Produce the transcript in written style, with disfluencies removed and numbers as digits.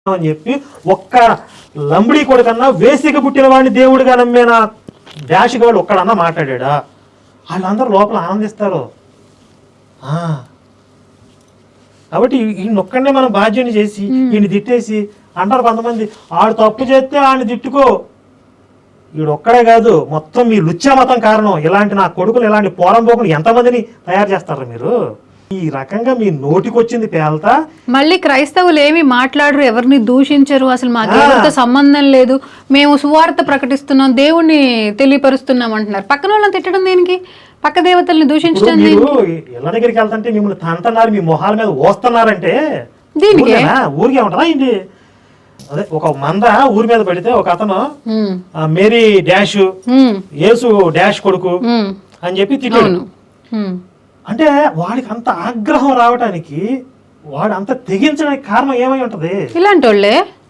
అని చెప్పి ఒక్క లంబడి కొడుకన్నా వేసిక పుట్టిన వాడిని దేవుడిగా నమ్మిన డాష్ గాడు ఒక్కడన్నా మాట్లాడా? వాళ్ళందరూ లోపల ఆనందిస్తారు. కాబట్టి ఈయనొక్కడనే మనం బాధ్యని చేసి ఈయన తిట్టేసి అంటారు కొంతమంది, ఆడు తప్పు చేస్తే ఆడిని తిట్టుకో. ఈడొక్కడే కాదు, మొత్తం మీ లుచ్చా మతం కారణం. ఇలాంటి నా కొడుకులు ఇలాంటి పోరంబోకులు ఎంతమందిని తయారు చేస్తారు మీరు? ఈ రకంగా మీ నోటికొచ్చింది పేల్తా. మళ్ళీ క్రైస్తవులు ఏమి మాట్లాడరు, ఎవరిని దూషించరు, అసలు మాకు దేవుడితో సంబంధం లేదు, మేము సువార్త ప్రకటిస్తున్నాం, దేవుణ్ణి తెలియపరుస్తున్నాం అంటున్నారు. పక్కన వాళ్ళని తిట్టడం దేనికి? పక్క దేవతల్ని దూషించడం ఇళ్ళ దగ్గరికి వెళ్తుంటే మిమ్మల్ని తంటున్నారు, మీ మొహాల మీద వస్తున్నారంటే దీనికి ఊరికే ఉంటుందా ఏంటి? అదే ఒక మంద ఊరి మీద పడితే ఒక అతను మేరీ డాష్ యేసు డాష్ కొడుకు అని చెప్పి తిట్టాడు. అంటే వాడికి అంత ఆగ్రహం రావడానికి, వాడు అంత తెగించడానికి కారణం ఏమై ఉంటది? ఇలాంటి వాళ్ళే